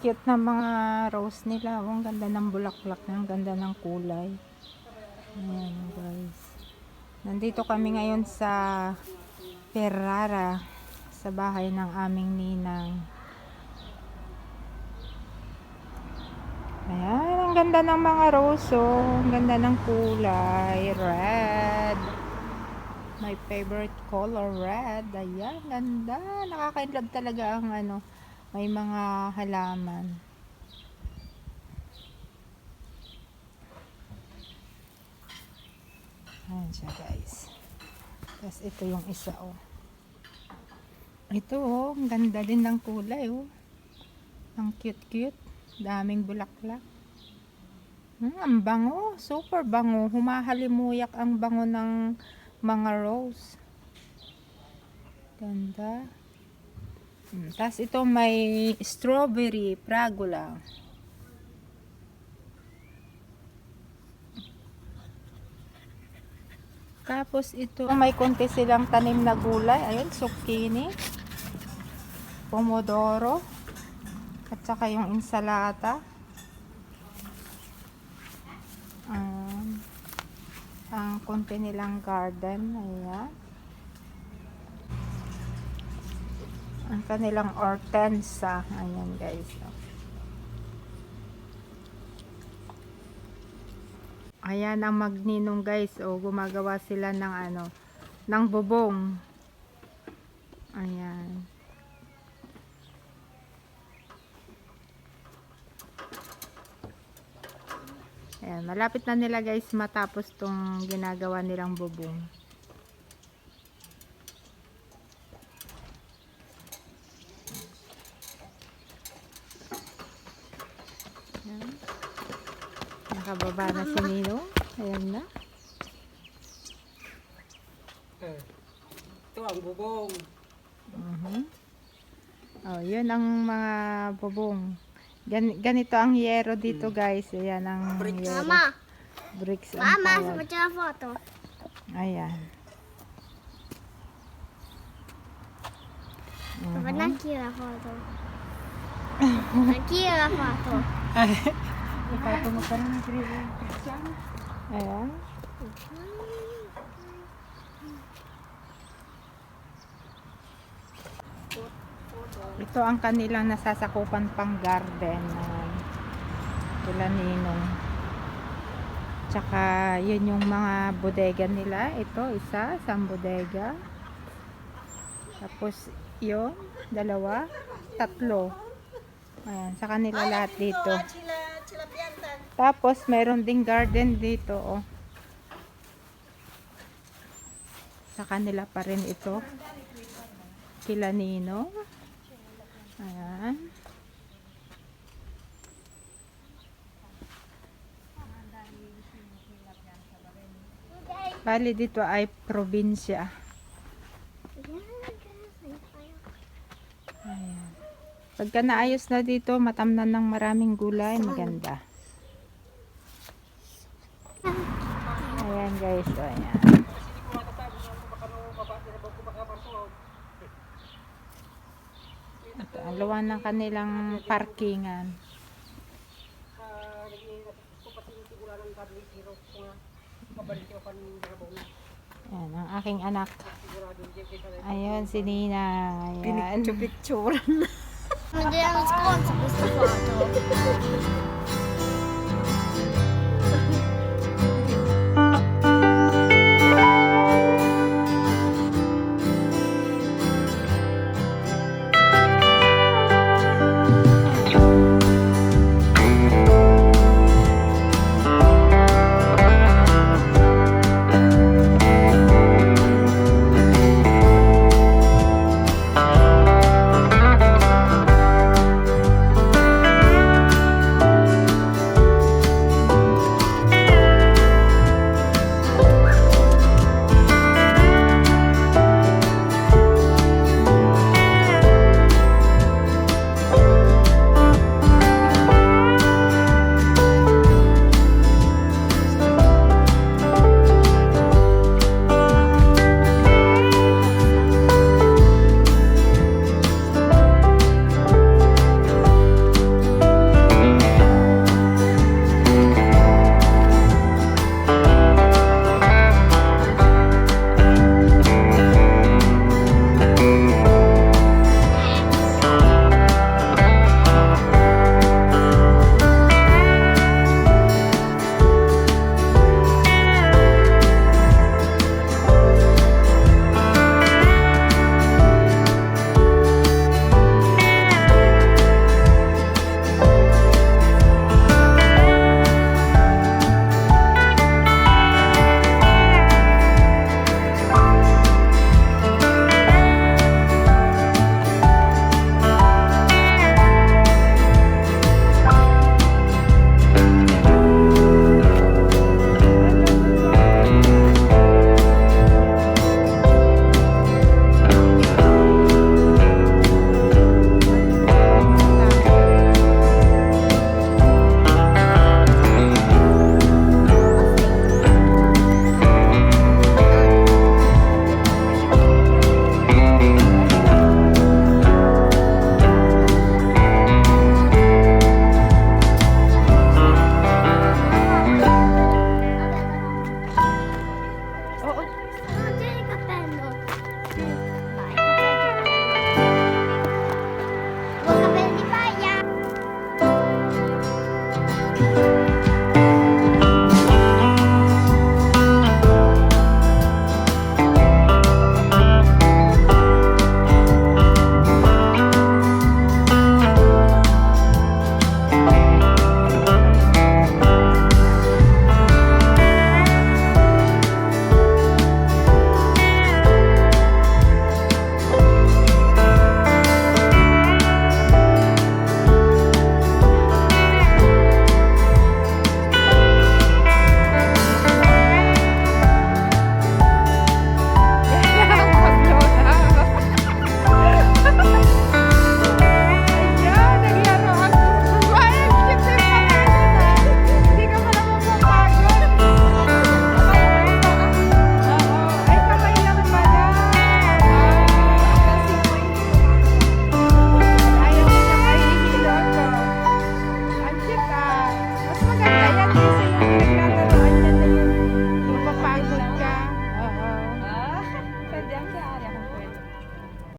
cute na mga rose nila. Oh, ang ganda ng bulaklak niya. Ang ganda ng kulay. Ayan guys. Nandito kami ngayon sa Ferrara. Sa bahay ng aming ninang. Ayan. Ang ganda ng mga rose. Oh. Ang ganda ng kulay. Red. My favorite color, red. Ayan. Ganda. Nakaka-inlove talaga ang ano. May mga halaman. Ayan siya guys. Tapos ito yung isa oh. Ito oh. Ang ganda din ng kulay oh. Ang cute cute. Daming bulaklak. Ang bango. Super bango. Humahalimuyak ang bango ng mga rose. Ganda. Tapos ito may strawberry fragula. Tapos ito may konti silang tanim na gulay. Ayun, zucchini, pomodoro, at saka yung insalata. Ang konti nilang garden. Ayan. Ang kanilang hortensia. Ayan guys. Ayan ang magninong guys. O, gumagawa sila ng ano, ng bubong. Ayan. Ayan. Malapit na nila guys matapos tong ginagawa nilang bubong. Ayan. Nakababa na si Nino. Ayan na. Ito ang bubong. Oh, yun ang mga bubong. Ganito ang yero dito guys. Ayan ang yero. Mama. Bricks ang Mama, tawag. sama na foto. Ayan. Papa, nakira foto. Nakira foto. Ipapin mo pa rin ng picture. Ayan. Ito ang kanilang nasasakupan pang garden. Tula ninong. Tsaka yun yung mga bodega nila. Ito isang bodega. Tapos yun, dalawa, tatlo. Ayan, sa kanila lahat dito. Tapos meron ding garden dito oh. Sa kanila pa rin ito. Kila Nino. Ayan. Bali dito ay probinsya. Ayan. Pagka naayos na dito, matamnan ng maraming gulay, maganda. Ayan guys, ayan. Ito, ang luwan ng kanilang parkingan. Ayan, ang aking anak. Ayun, si Nina. Ayan. Picture. Hindi ang sponsor gusto foto. Oo,